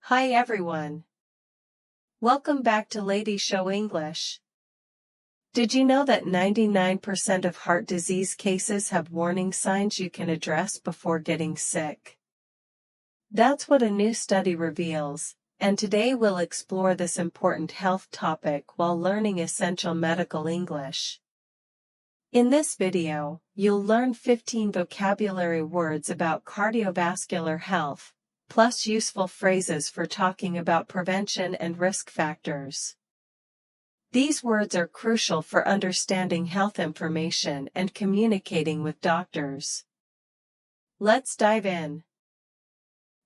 Hi everyone. Welcome back to Lady Show English. Did you know that 99% of heart disease cases have warning signs you can address before getting sick? That's what a new study reveals, and today we'll explore this important health topic while learning essential medical English. In this video, you'll learn 15 vocabulary words about cardiovascular health, plus useful phrases for talking about prevention and risk factors. These words are crucial for understanding health information and communicating with doctors. Let's dive in.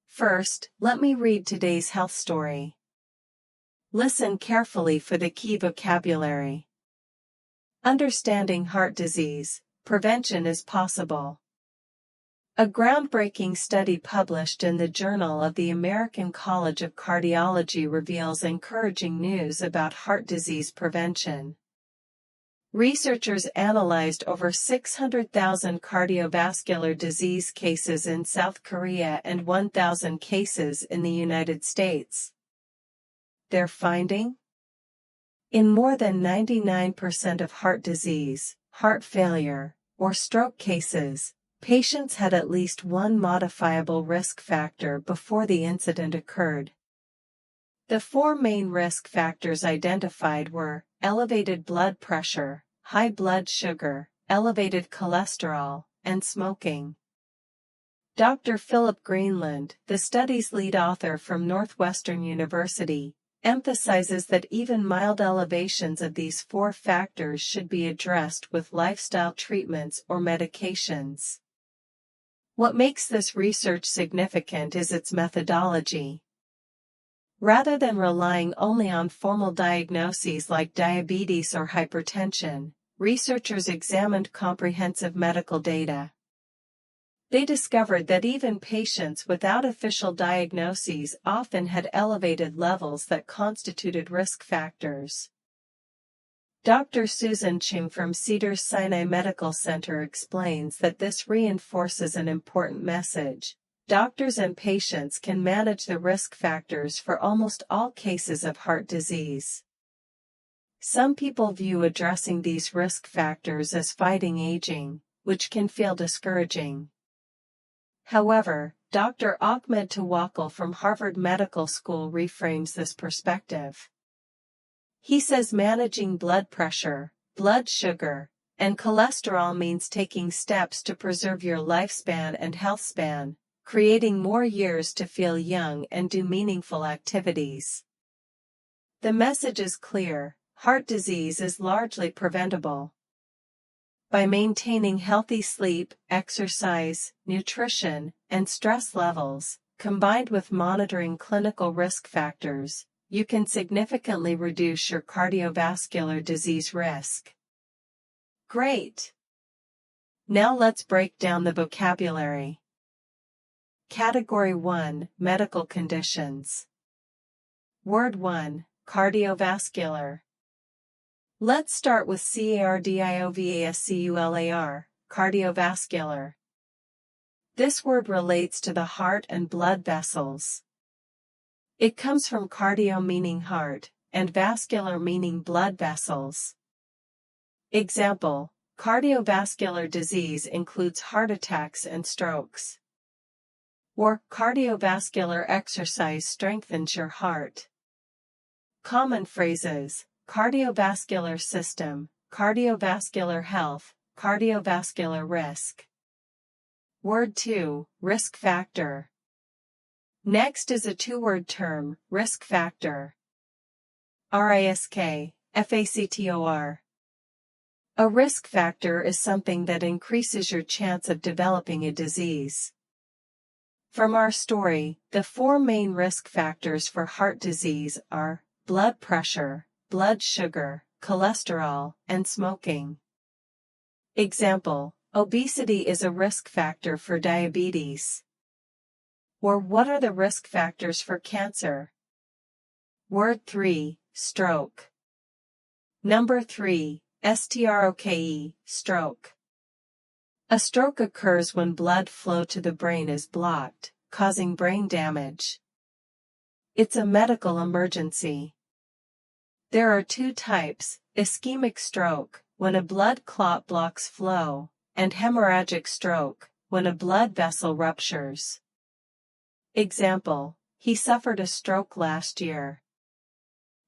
First, let me read today's health story. Listen carefully for the key vocabulary. Understanding heart disease, prevention is possible. A groundbreaking study published in the Journal of the American College of Cardiology reveals encouraging news about heart disease prevention. Researchers analyzed over 600,000 cardiovascular disease cases in South Korea and 1,000 cases in the United States. Their finding? In more than 99% of heart disease, heart failure, or stroke cases, patients had at least one modifiable risk factor before the incident occurred. The four main risk factors identified were elevated blood pressure, high blood sugar, elevated cholesterol, and smoking. Dr. Philip Greenland, the study's lead author from Northwestern University, emphasizes that even mild elevations of these four factors should be addressed with lifestyle treatments or medications. What makes this research significant is its methodology. Rather than relying only on formal diagnoses like diabetes or hypertension, researchers examined comprehensive medical data. They discovered that even patients without official diagnoses often had elevated levels that constituted risk factors. Dr. Susan Chung from Cedars-Sinai Medical Center explains that this reinforces an important message. Doctors and patients can manage the risk factors for almost all cases of heart disease. Some people view addressing these risk factors as fighting aging, which can feel discouraging. However, Dr. Ahmed Tawakkol from Harvard Medical School reframes this perspective. He says managing blood pressure, blood sugar, and cholesterol means taking steps to preserve your lifespan and health span, creating more years to feel young and do meaningful activities. The message is clear: heart disease is largely preventable. By maintaining healthy sleep, exercise, nutrition, and stress levels, combined with monitoring clinical risk factors, you can significantly reduce your cardiovascular disease risk. Great! Now let's break down the vocabulary. Category 1, Medical Conditions. Word 1, Cardiovascular. Let's start with cardiovascular, cardiovascular. This word relates to the heart and blood vessels. It comes from cardio meaning heart, and vascular meaning blood vessels. Example: cardiovascular disease includes heart attacks and strokes. Or, cardiovascular exercise strengthens your heart. Common phrases: cardiovascular system, cardiovascular health, cardiovascular risk. Word 2, risk factor. Next is a two-word term, risk factor. RISK-FACTOR. A risk factor is something that increases your chance of developing a disease. From our story, the four main risk factors for heart disease are blood pressure, blood sugar, cholesterol, and smoking. Example: obesity is a risk factor for diabetes. Or, what are the risk factors for cancer? Word 3, stroke. Number 3, stroke, stroke. A stroke occurs when blood flow to the brain is blocked, causing brain damage. It's a medical emergency. There are two types: ischemic stroke, when a blood clot blocks flow, and hemorrhagic stroke, when a blood vessel ruptures. Example: he suffered a stroke last year.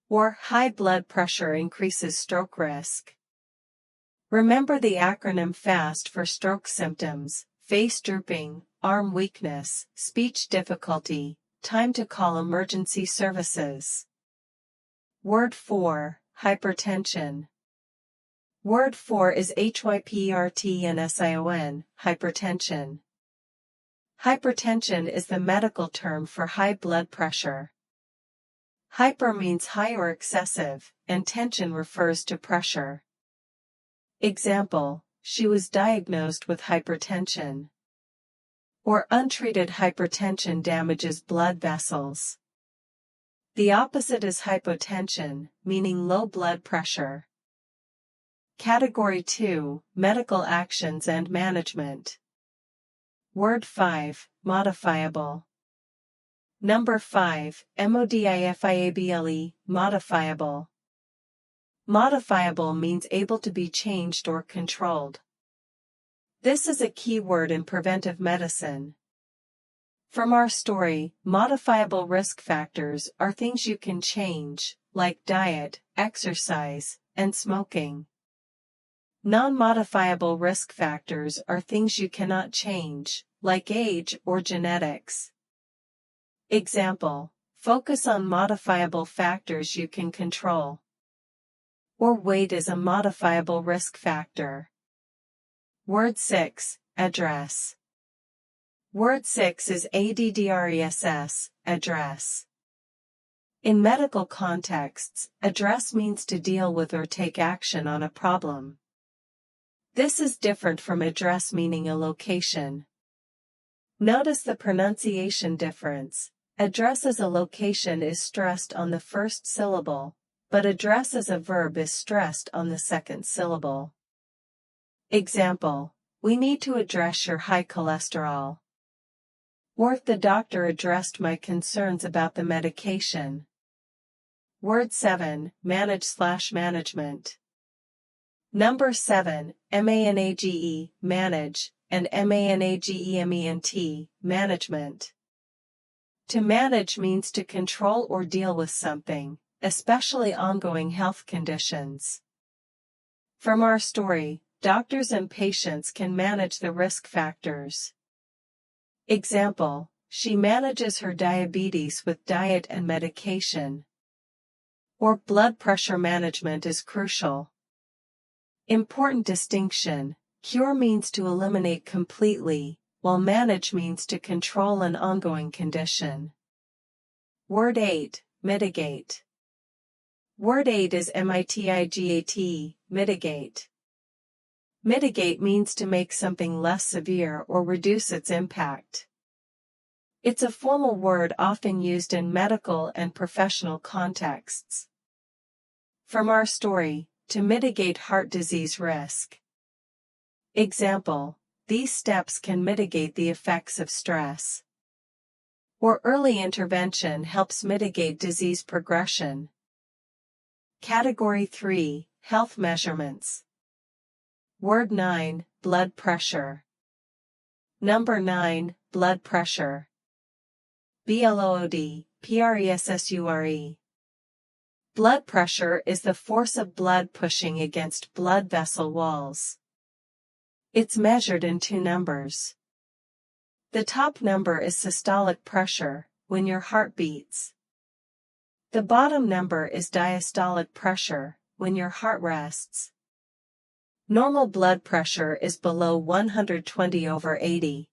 Or, high blood pressure increases stroke risk. Remember the acronym FAST for stroke symptoms: face drooping, arm weakness, speech difficulty, time to call emergency services. Word 4, hypertension. Word 4 is hypertension, hypertension. Hypertension is the medical term for high blood pressure. Hyper means high or excessive, and tension refers to pressure. Example: she was diagnosed with hypertension. Or, untreated hypertension damages blood vessels. The opposite is hypotension, meaning low blood pressure. Category 2, medical actions and management. Word 5, modifiable. Number 5, modifiable, modifiable. Modifiable means able to be changed or controlled. This is a key word in preventive medicine. From our story, modifiable risk factors are things you can change, like diet, exercise, and smoking. Non-modifiable risk factors are things you cannot change, like age or genetics. Example: focus on modifiable factors you can control. Or, weight is a modifiable risk factor. Word 6, address. Word 6 is address, address. In medical contexts, address means to deal with or take action on a problem. This is different from address meaning a location. Notice the pronunciation difference. Address as a location is stressed on the first syllable, but address as a verb is stressed on the second syllable. Example: we need to address your high cholesterol. Or, the doctor addressed my concerns about the medication. Word 7, manage/management. Number 7, manage, manage, and management, management. To manage means to control or deal with something, especially ongoing health conditions. From our story, doctors and patients can manage the risk factors. Example: she manages her diabetes with diet and medication. Or, blood pressure management is crucial. Important distinction: cure means to eliminate completely, while manage means to control an ongoing condition. Word 8, mitigate. Word 8 is mitigate, mitigate. Mitigate means to make something less severe or reduce its impact. It's a formal word often used in medical and professional contexts. From our story, to mitigate heart disease risk. Example: these steps can mitigate the effects of stress. Or, early intervention helps mitigate disease progression. Category 3, health measurements. Word 9, blood pressure. Number 9, blood pressure. BLOOD, PRESSURE. Blood pressure is the force of blood pushing against blood vessel walls. It's measured in two numbers. The top number is systolic pressure, when your heart beats. The bottom number is diastolic pressure, when your heart rests. Normal blood pressure is below 120/80.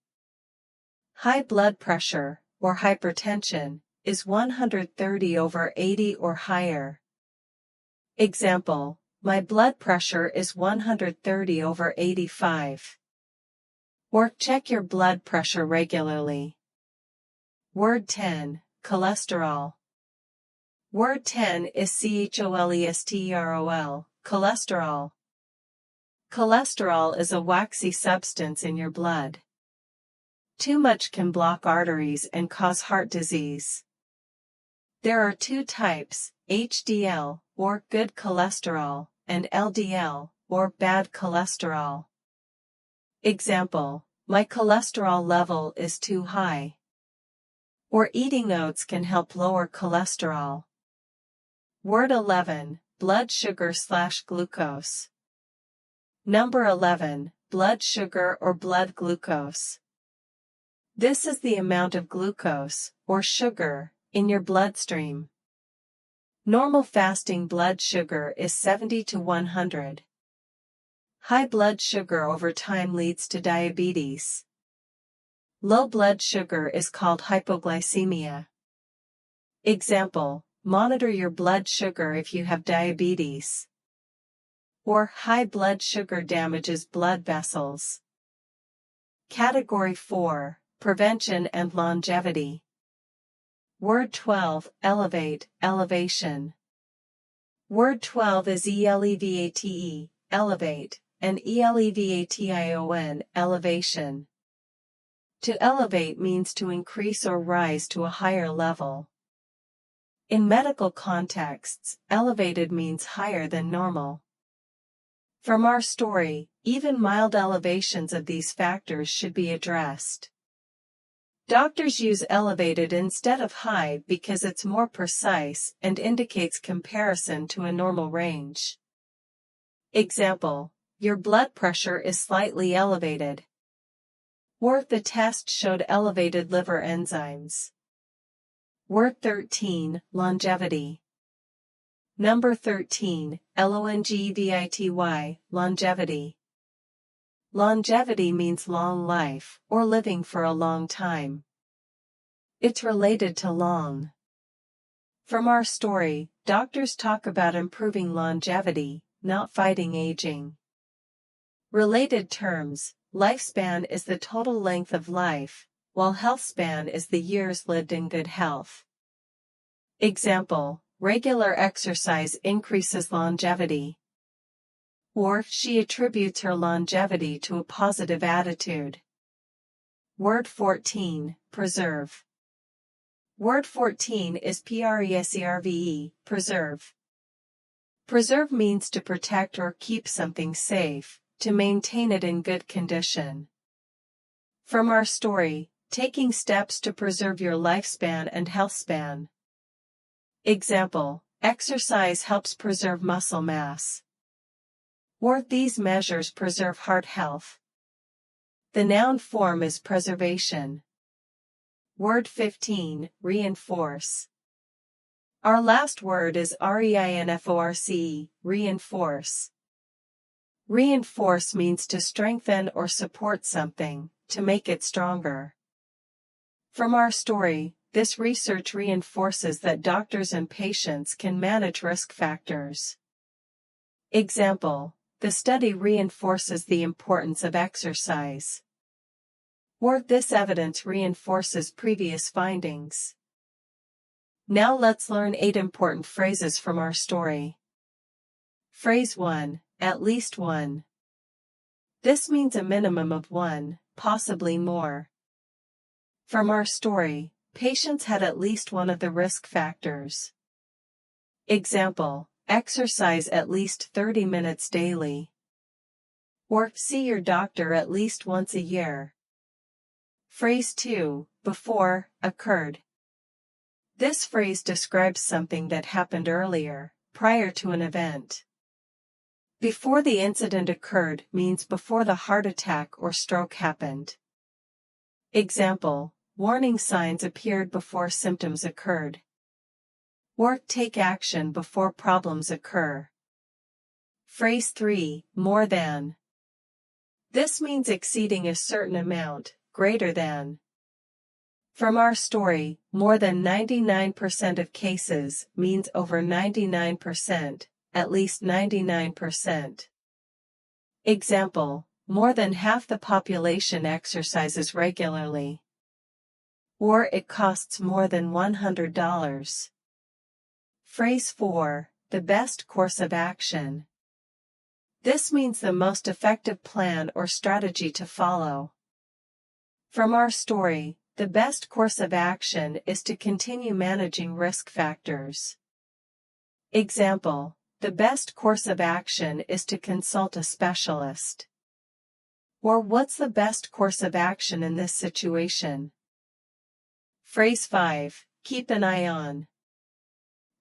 High blood pressure, or hypertension, is 130/80 or higher. Example: my blood pressure is 130/85. Or, check your blood pressure regularly. Word 10, cholesterol. Word 10 is cholesterol, cholesterol. Cholesterol is a waxy substance in your blood. Too much can block arteries and cause heart disease. There are two types, HDL, or good cholesterol, and LDL, or bad cholesterol. Example, my cholesterol level is too high. Or eating oats can help lower cholesterol. Word 11, blood sugar/glucose. Number 11, blood sugar or blood glucose. This is the amount of glucose, or sugar, in your bloodstream. Normal fasting blood sugar is 70 to 100. High blood sugar over time leads to diabetes. Low blood sugar is called hypoglycemia. Example, monitor your blood sugar if you have diabetes. Or high blood sugar damages blood vessels. Category 4, prevention and longevity. Word 12, elevate, elevation. Word 12 is elevate, elevate, and elevation, elevation. To elevate means to increase or rise to a higher level. In medical contexts, elevated means higher than normal. From our story, even mild elevations of these factors should be addressed. Doctors use elevated instead of high because it's more precise and indicates comparison to a normal range. Example, your blood pressure is slightly elevated. Or the test showed elevated liver enzymes. Word 13, longevity. Number 13, longevity, longevity. Longevity means long life, or living for a long time. It's related to long. From our story, doctors talk about improving longevity, not fighting aging. Related terms, lifespan is the total length of life, while healthspan is the years lived in good health. Example, regular exercise increases longevity. Or she attributes her longevity to a positive attitude. Word 14, preserve. Word 14 is preserve, preserve. Preserve means to protect or keep something safe, to maintain it in good condition. From our story, taking steps to preserve your lifespan and healthspan. Example, exercise helps preserve muscle mass. Or these measures preserve heart health. The noun form is preservation. Word 15, reinforce. Our last word is reinforce, reinforce. Reinforce means to strengthen or support something, to make it stronger. From our story, this research reinforces that doctors and patients can manage risk factors. Example, the study reinforces the importance of exercise. Or this evidence reinforces previous findings. Now let's learn 8 important phrases from our story. Phrase 1, at least one. This means a minimum of one, possibly more. From our story, patients had at least one of the risk factors. Example, exercise at least 30 minutes daily. Or see your doctor at least once a year. Phrase 2, before, occurred. This phrase describes something that happened earlier, prior to an event. Before the incident occurred means before the heart attack or stroke happened. Example, warning signs appeared before symptoms occurred. Or take action before problems occur. Phrase 3, more than. This means exceeding a certain amount, greater than. From our story, more than 99% of cases means over 99%, at least 99%. Example, more than half the population exercises regularly. Or it costs more than $100. Phrase 4, the best course of action. This means the most effective plan or strategy to follow. From our story, the best course of action is to continue managing risk factors. Example, the best course of action is to consult a specialist. Or what's the best course of action in this situation? Phrase 5, keep an eye on.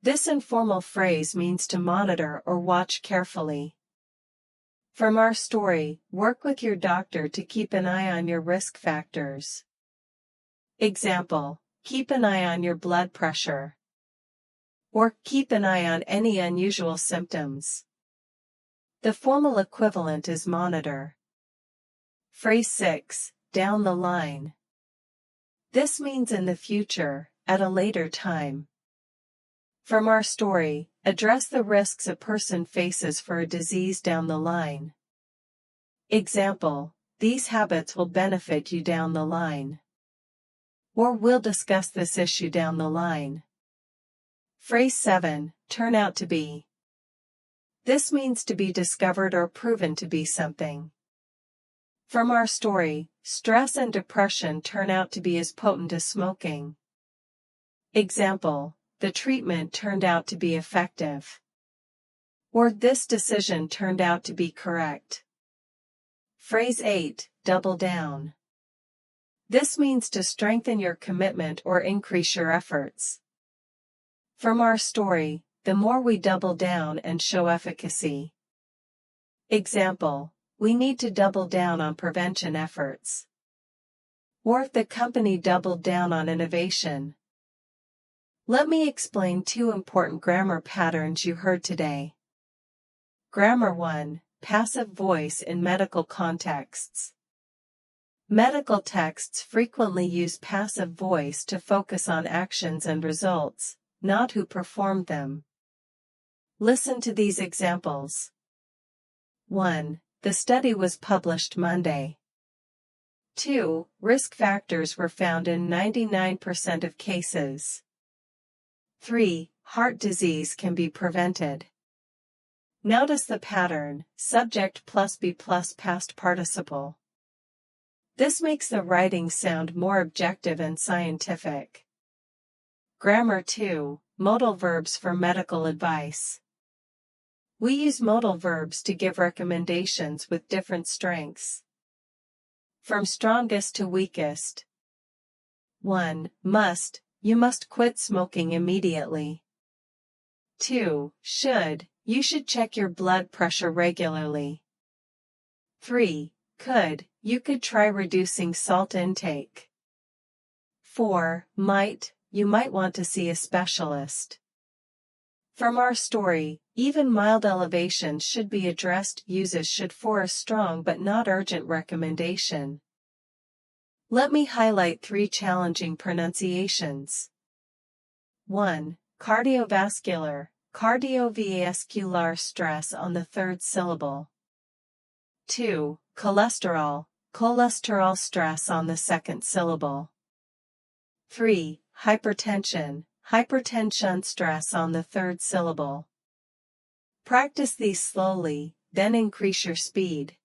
This informal phrase means to monitor or watch carefully. From our story, work with your doctor to keep an eye on your risk factors. Example, keep an eye on your blood pressure. Or keep an eye on any unusual symptoms. The formal equivalent is monitor. Phrase 6, down the line. This means in the future, at a later time. From our story, address the risks a person faces for a disease down the line. Example, these habits will benefit you down the line. Or we'll discuss this issue down the line. Phrase 7, turn out to be. This means to be discovered or proven to be something. From our story, stress and depression turn out to be as potent as smoking. Example, the treatment turned out to be effective. Or this decision turned out to be correct. Phrase 8, double down. This means to strengthen your commitment or increase your efforts. From our story, the more we double down and show efficacy. Example, we need to double down on prevention efforts. Or the company doubled down on innovation. Let me explain 2 important grammar patterns you heard today. Grammar 1, passive voice in medical contexts. Medical texts frequently use passive voice to focus on actions and results, not who performed them. Listen to these examples. 1. The study was published Monday. 2. Risk factors were found in 99% of cases. 3. Heart disease can be prevented. Notice the pattern, subject plus be plus past participle. This makes the writing sound more objective and scientific. Grammar 2, modal verbs for medical advice. We use modal verbs to give recommendations with different strengths. From strongest to weakest. 1. Must, you must quit smoking immediately. 2. Should, you should check your blood pressure regularly. 3. Could, you could try reducing salt intake. 4. Might, you might want to see a specialist. From our story, even mild elevations should be addressed. Uses should for a strong but not urgent recommendation. Let me highlight 3 challenging pronunciations. 1. Cardiovascular, cardiovascular stress on the 3rd syllable. 2. Cholesterol, cholesterol stress on the 2nd syllable. 3. Hypertension, hypertension stress on the 3rd syllable. Practice these slowly, then increase your speed.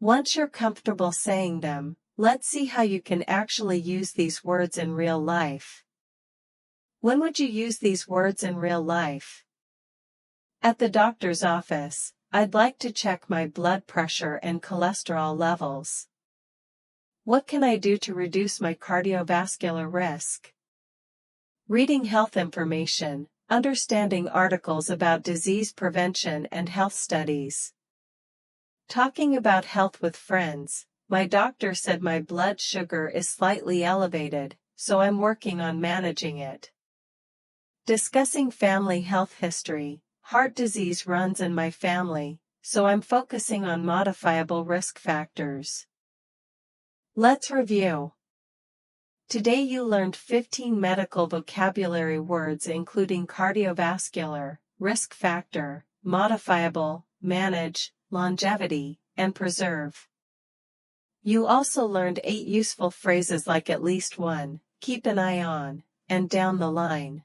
Once you're comfortable saying them, let's see how you can actually use these words in real life. When would you use these words in real life? At the doctor's office, I'd like to check my blood pressure and cholesterol levels. What can I do to reduce my cardiovascular risk? Reading health information, understanding articles about disease prevention and health studies. Talking about health with friends. My doctor said my blood sugar is slightly elevated, so I'm working on managing it. Discussing family health history. Heart disease runs in my family, so I'm focusing on modifiable risk factors. Let's review. Today you learned 15 medical vocabulary words including cardiovascular, risk factor, modifiable, manage, longevity, and preserve. You also learned 8 useful phrases like at least one, keep an eye on, and down the line.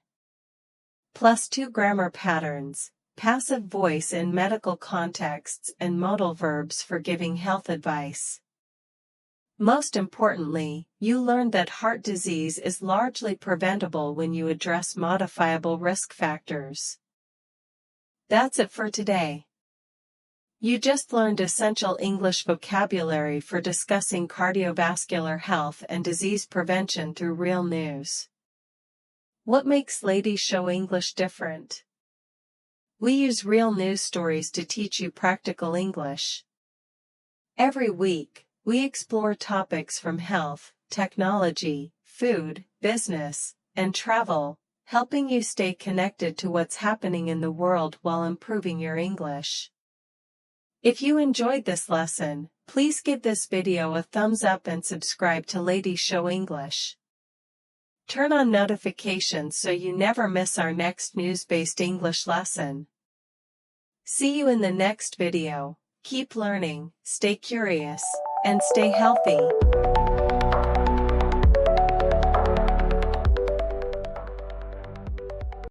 Plus 2 grammar patterns, passive voice in medical contexts and modal verbs for giving health advice. Most importantly, you learned that heart disease is largely preventable when you address modifiable risk factors. That's it for today. You just learned essential English vocabulary for discussing cardiovascular health and disease prevention through real news. What makes Ladies Show English different? We use real news stories to teach you practical English. Every week, we explore topics from health, technology, food, business, and travel, helping you stay connected to what's happening in the world while improving your English. If you enjoyed this lesson, please give this video a thumbs up and subscribe to Ladies Show English. Turn on notifications so you never miss our next news-based English lesson. See you in the next video. Keep learning, stay curious, and stay healthy.